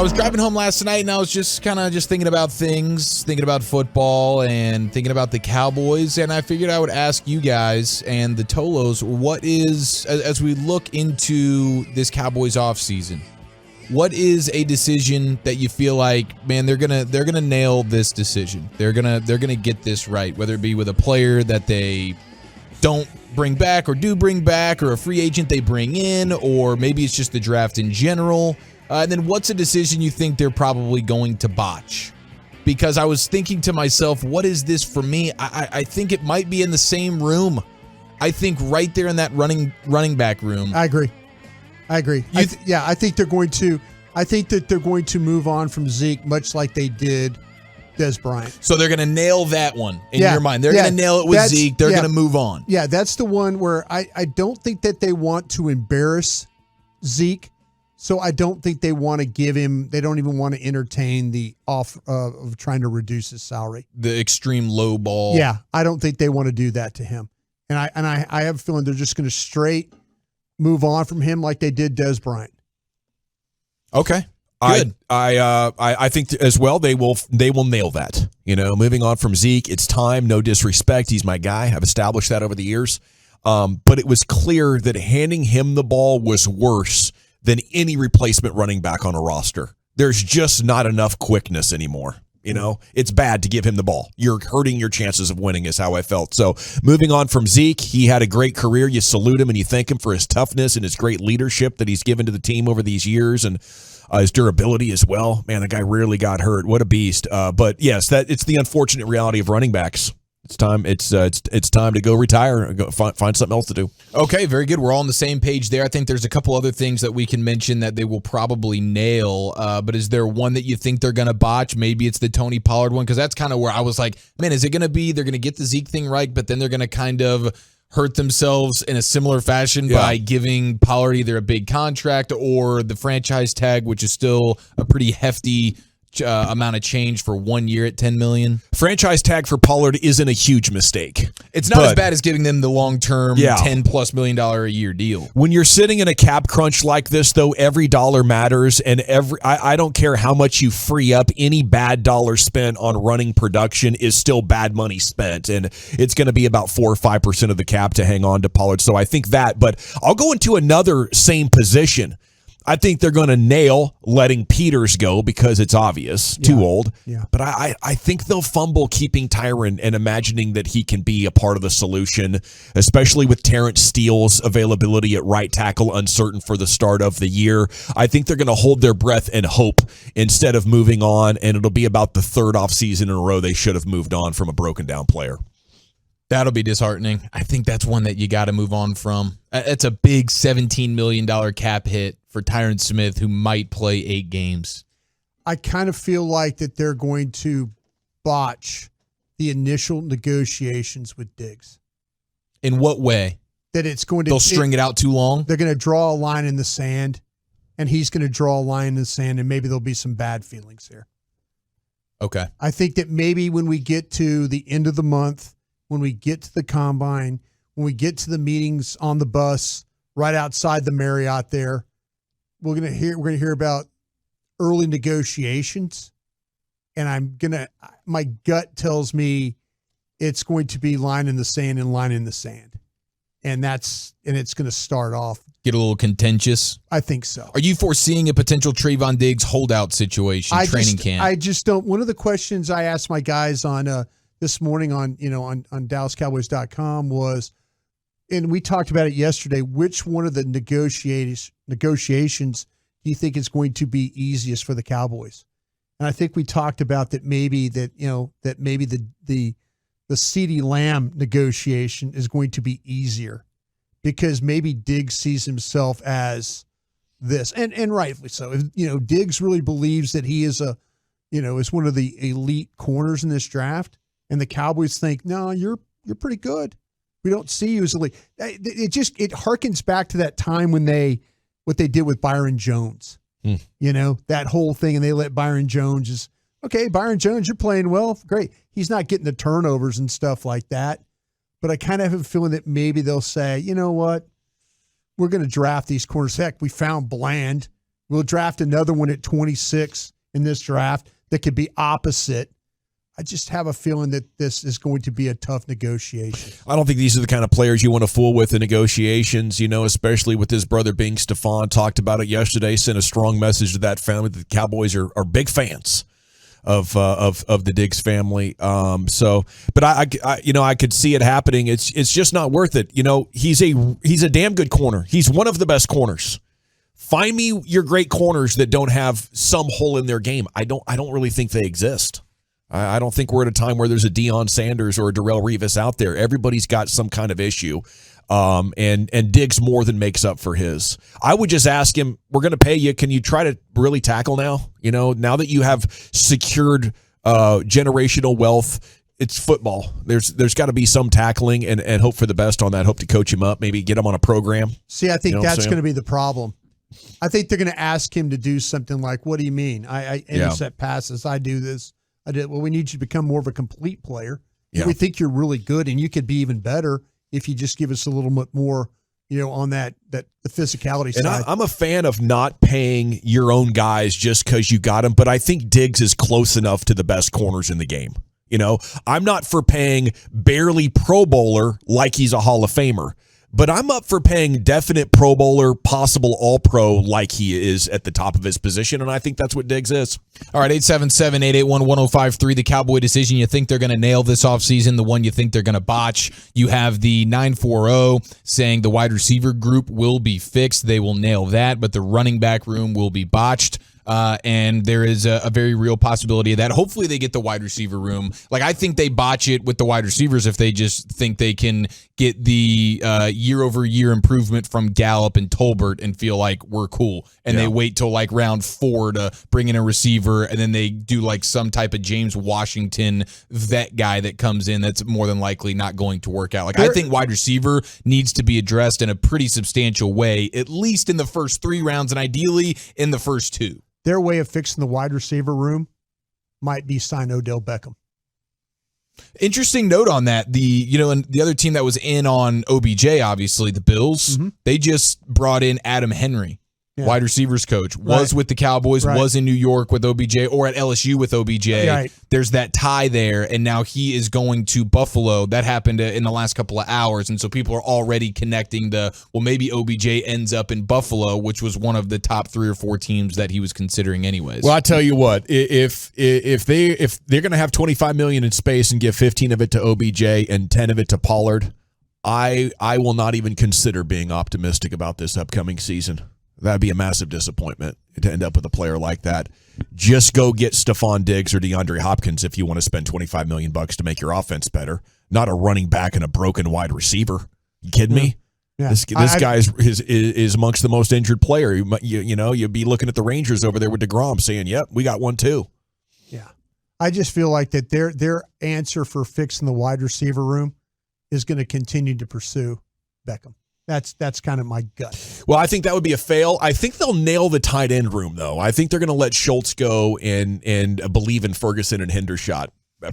was driving home last night and I was just thinking about things, thinking about football and thinking about the Cowboys. And I figured I would ask you guys and the Tolos, what is, as we look into this Cowboys offseason, what is a decision that you feel like, man, they're gonna nail this decision. They're gonna get this right, whether it be with a player that they don't bring back or do bring back, or a free agent they bring in, or maybe it's just the draft in general. And then what's a decision you think they're probably going to botch? Because I was thinking to myself, what is this for me? I think it might be in the same room. I think right there in that running back room. I agree. I think they're going to. I think that they're going to move on from Zeke, much like they did Dez Bryant. So they're going to nail that one in your mind. They're going to nail it with Zeke. They're going to move on. Yeah, that's the one where I don't think that they want to embarrass Zeke. So I don't think they want to give him. They don't even want to entertain the off of trying to reduce his salary. The extreme low ball. Yeah, I don't think they want to do that to him. And I have a feeling they're just going to straight move on from him like they did Dez Bryant. Okay. Good. I think as well they will nail that. You know, moving on from Zeke, it's time. No disrespect, he's my guy. I've established that over the years. But it was clear that handing him the ball was worse than any replacement running back on a roster. There's just not enough quickness anymore. You know, it's bad to give him the ball. You're hurting your chances of winning is how I felt. So moving on from Zeke, he had a great career. You salute him and you thank him for his toughness and his great leadership that he's given to the team over these years, and his durability as well. Man, the guy rarely got hurt. What a beast. But yes, it's the unfortunate reality of running backs. It's time. It's time to go retire and go find something else to do. Okay, very good. We're all on the same page there. I think there's a couple other things that we can mention that they will probably nail. But is there one that you think they're going to botch? Maybe it's the Tony Pollard one, because that's kind of where I was like, man, is it going to be they're going to get the Zeke thing right, but then they're going to kind of hurt themselves in a similar fashion by giving Pollard either a big contract or the franchise tag, which is still a pretty hefty amount of change for 1 year at $10 million. Franchise tag for Pollard isn't a huge mistake. It's not as bad as giving them the long-term $10+ million a year deal. When you're sitting in a cap crunch like this, though, every dollar matters, and I don't care how much you free up. Any bad dollar spent on running production is still bad money spent, and it's going to be about 4 or 5% of the cap to hang on to Pollard. So I think that, but I'll go into another same position. I think they're going to nail letting Peters go because it's obvious, too old. Yeah. But I think they'll fumble keeping Tyron and imagining that he can be a part of the solution, especially with Terrence Steele's availability at right tackle uncertain for the start of the year. I think they're going to hold their breath and hope instead of moving on, and it'll be about the third offseason in a row they should have moved on from a broken down player. That'll be disheartening. I think that's one that you got to move on from. It's a big $17 million cap hit for Tyron Smith, who might play 8 games. I kind of feel like that they're going to botch the initial negotiations with Diggs. In what way? That it's going to... They'll string it out too long? They're going to draw a line in the sand, and he's going to draw a line in the sand, and maybe there'll be some bad feelings here. Okay. I think that maybe when we get to the end of the month, when we get to the combine, when we get to the meetings on the bus right outside the Marriott there, we're gonna hear about early negotiations, and my gut tells me it's going to be line in the sand, and it's going to start off. Get a little contentious. I think so. Are you foreseeing a potential Trevon Diggs holdout situation training camp? I just don't. One of the questions I asked my guys on this morning on DallasCowboys.com was, and we talked about it yesterday, which one of the negotiations do you think is going to be easiest for the Cowboys? And I think we talked about that maybe the CeeDee Lamb negotiation is going to be easier because maybe Diggs sees himself as this, and rightfully so. If, Diggs really believes that he is is one of the elite corners in this draft, and the Cowboys think, no, you're pretty good. We don't see you as elite. It harkens back to that time when what they did with Byron Jones. That whole thing, and they let Byron Jones Byron Jones, you're playing well. Great. He's not getting the turnovers and stuff like that. But I kind of have a feeling that maybe they'll say, you know what? We're going to draft these corners. Heck, we found Bland. We'll draft another one at 26 in this draft that could be opposite. I just have a feeling that this is going to be a tough negotiation. I don't think these are the kind of players you want to fool with in negotiations, especially with his brother being Stephon. Talked about it yesterday, sent a strong message to that family. The Cowboys are big fans of the Diggs family. But I could see it happening. It's just not worth it. He's a damn good corner. He's one of the best corners. Find me your great corners that don't have some hole in their game. I don't really think they exist. I don't think we're at a time where there's a Deion Sanders or a Darrelle Revis out there. Everybody's got some kind of issue, and Diggs more than makes up for his. I would just ask him, we're going to pay you. Can you try to really tackle now? Now that you have secured generational wealth, it's football. There's got to be some tackling and hope for the best on that. Hope to coach him up, maybe get him on a program. See, I think that's going to be the problem. I think they're going to ask him to do something like, what do you mean? I intercept passes. I do this. Well, we need you to become more of a complete player. Yeah. We think you're really good, and you could be even better if you just give us a little bit more, on the physicality side. And I'm a fan of not paying your own guys just because you got them, but I think Diggs is close enough to the best corners in the game. I'm not for paying barely Pro Bowler like he's a Hall of Famer. But I'm up for paying definite Pro Bowler, possible All-Pro like he is at the top of his position, and I think that's what Diggs is. All right, 877-881-1053, the Cowboy decision you think they're going to nail this offseason, the one you think they're going to botch. You have the 940 saying the wide receiver group will be fixed. They will nail that, but the running back room will be botched. And there is a very real possibility of that. Hopefully they get the wide receiver room. I think they botch it with the wide receivers if they just think they can get the year-over-year improvement from Gallup and Tolbert and feel like we're cool. And they wait till round 4 to bring in a receiver, and then they do some type of James Washington vet guy that comes in that's more than likely not going to work out. I think wide receiver needs to be addressed in a pretty substantial way, at least in the first 3 rounds and ideally in the first 2. Their way of fixing the wide receiver room might be sign Odell Beckham. Interesting note on that. And the other team that was in on OBJ, obviously, the Bills, they just brought in Adam Henry. Yeah. Wide receivers coach, was with the Cowboys, was in New York with OBJ, or at LSU with OBJ. Right. There's that tie there, and now he is going to Buffalo. That happened in the last couple of hours, and so people are already connecting maybe OBJ ends up in Buffalo, which was one of the top 3 or 4 teams that he was considering anyways. Well, I tell you what, if they're going to have $25 million in space and give 15 of it to OBJ and 10 of it to Pollard, I will not even consider being optimistic about this upcoming season. That'd be a massive disappointment to end up with a player like that. Just go get Stephon Diggs or DeAndre Hopkins if you want to spend $25 million to make your offense better. Not a running back and a broken wide receiver. You kidding me? Yeah. This guy is amongst the most injured player. You'd be looking at the Rangers over there with DeGrom saying, "Yep, we got one too." Yeah, I just feel like that their answer for fixing the wide receiver room is going to continue to pursue Beckham. That's kind of my gut. Well, I think that would be a fail. I think they'll nail the tight end room, though. I think they're going to let Schultz go and believe in Ferguson and Hendershot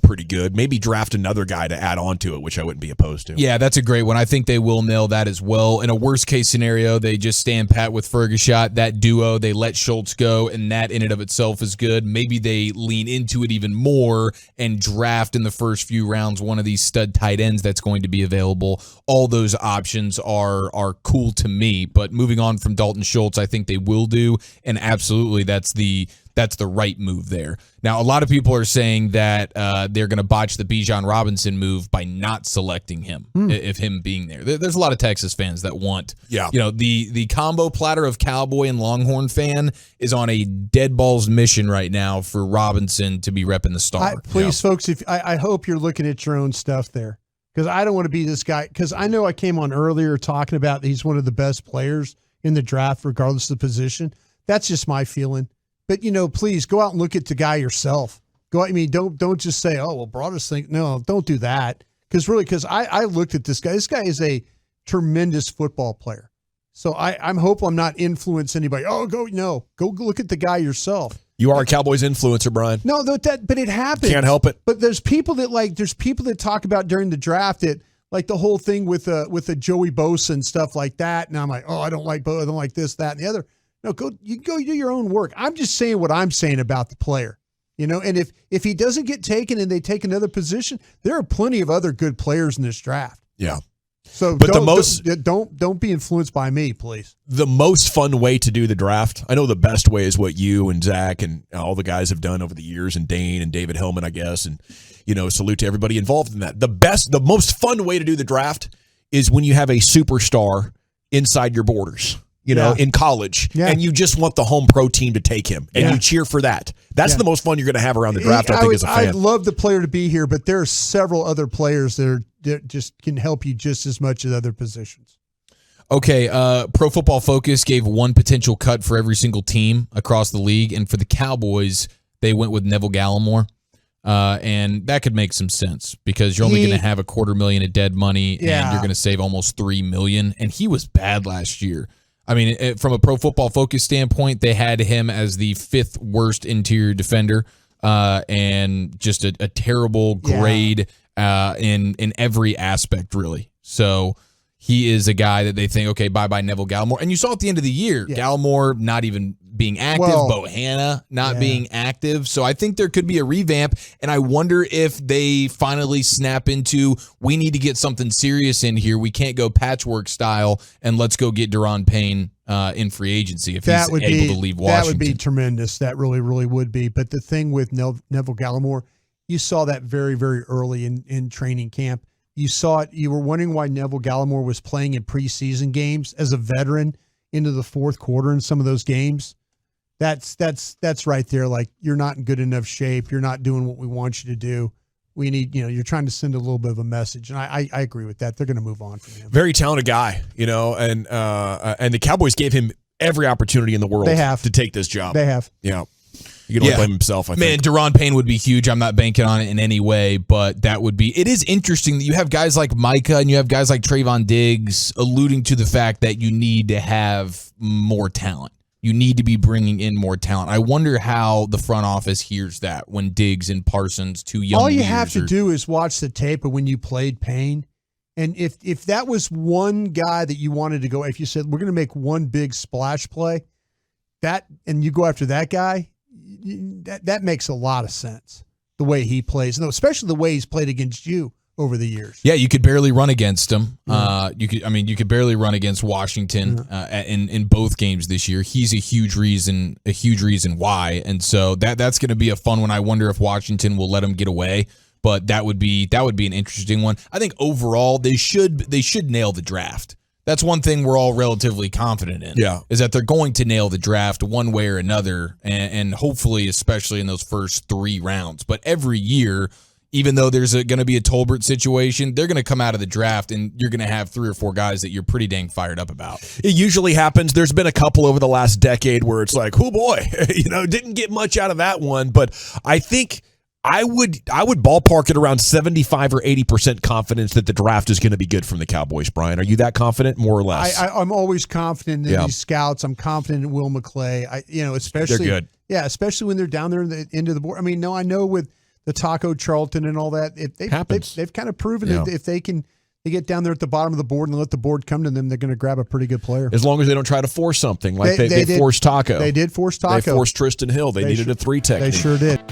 pretty good. Maybe draft another guy to add on to it, which I wouldn't be opposed to. Yeah, that's a great one. I think they will nail that as well. In a worst-case scenario, they just stand pat with Ferguson, that duo. They let Schultz go, and that in and of itself is good. Maybe they lean into it even more and draft in the first few rounds one of these stud tight ends that's going to be available. All those options are cool to me, but moving on from Dalton Schultz, I think they will do, and absolutely that's the right move there. Now, a lot of people are saying that they're going to botch the Bijan Robinson move by not selecting him, if him being there. There's a lot of Texas fans that want, the combo platter of Cowboy and Longhorn fan is on a dead balls mission right now for Robinson to be repping the star. Please, folks, I hope you're looking at your own stuff there, because I don't want to be this guy, because I know I came on earlier talking about he's one of the best players in the draft, regardless of the position. That's just my feeling. But, please go out and look at the guy yourself. Don't just say, oh, well, Broadus think. No, don't do that. Because I looked at this guy. This guy is a tremendous football player. So I'm hoping I'm not influencing anybody. Go look at the guy yourself. You are a Cowboys influencer, Brian. No, but it happens. Can't help it. But there's people that talk about during the draft that the whole thing with a Joey Bosa and stuff like that. And I'm like, oh, I don't like Bosa. I don't like this, that, and the other. No, you can go do your own work. I'm just saying what I'm saying about the player. And if he doesn't get taken and they take another position, there are plenty of other good players in this draft. Yeah. So but don't be influenced by me, please. The most fun way to do the draft, I know the best way is what you and Zach and all the guys have done over the years, and Dane and David Hillman, I guess, and salute to everybody involved in that. The most fun way to do the draft is when you have a superstar inside your borders. In college, and you just want the home pro team to take him, and you cheer for that. That's the most fun you're going to have around the draft, I think, as a fan. I'd love the player to be here, but there are several other players that just can help you just as much as other positions. Okay, Pro Football Focus gave one potential cut for every single team across the league, and for the Cowboys, they went with Neville Gallimore. And that could make some sense because you're only going to have $250,000 of dead money, and you're going to save almost $3 million. And he was bad last year. I mean, from a Pro Football Focus standpoint, they had him as the 5th worst interior defender, and just a terrible grade in every aspect, really. So he is a guy that they think, okay, bye-bye Neville Gallimore. And you saw at the end of the year, Gallimore not even being active, Bohanna not being active. So I think there could be a revamp, and I wonder if they finally snap into, we need to get something serious in here. We can't go patchwork style, and let's go get Daron Payne in free agency if he's able to leave Washington. That would be tremendous. That really, really would be. But the thing with Neville Gallimore, you saw that very, very early in training camp. You saw it. You were wondering why Neville Gallimore was playing in preseason games as a veteran into the fourth quarter in some of those games. That's right there. Like, you're not in good enough shape. You're not doing what we want you to do. We need, you're trying to send a little bit of a message. And I agree with that. They're going to move on from him. Very talented guy, and the Cowboys gave him every opportunity in the world to take this job. They have. Yeah. You can only blame himself, I think. Man, Daron Payne would be huge. I'm not banking on it in any way, but that would be. It is interesting that you have guys like Micah and you have guys like Trevon Diggs alluding to the fact that you need to have more talent. You need to be bringing in more talent. I wonder how the front office hears that when Diggs and Parsons, two young All you have to do is watch the tape of when you played Payne. And if that was one guy that you wanted to go, if you said, we're going to make one big splash play, and you go after that guy, that makes a lot of sense, the way he plays, and especially the way he's played against you over the years. Yeah, you could barely run against him. You could barely run against Washington in both games this year. He's a huge reason why, and so that's going to be a fun one. I wonder if Washington will let him get away, but that would be an interesting one. I think overall they should nail the draft. That's one thing we're all relatively confident in. Yeah. Is that they're going to nail the draft one way or another, and hopefully, especially in those first 3 rounds. But every year, even though there's going to be a Tolbert situation, they're going to come out of the draft, and you're going to have 3 or 4 guys that you're pretty dang fired up about. It usually happens. There's been a couple over the last decade where it's like, oh boy, didn't get much out of that one. But I think I would ballpark it around 75 or 80% confidence that the draft is going to be good from the Cowboys, Brian. Are you that confident, more or less? I'm always confident in these scouts. I'm confident in Will McClay. Especially they're good. Yeah, especially when they're down there in the end of the board. I mean, I know with the Taco Charlton and all that, they've kind of proven that if they get down there at the bottom of the board and let the board come to them, they're going to grab a pretty good player. As long as they don't try to force something like they forced Taco. They did force Taco. They forced Tristan Hill. They needed a 3 technique. They sure did.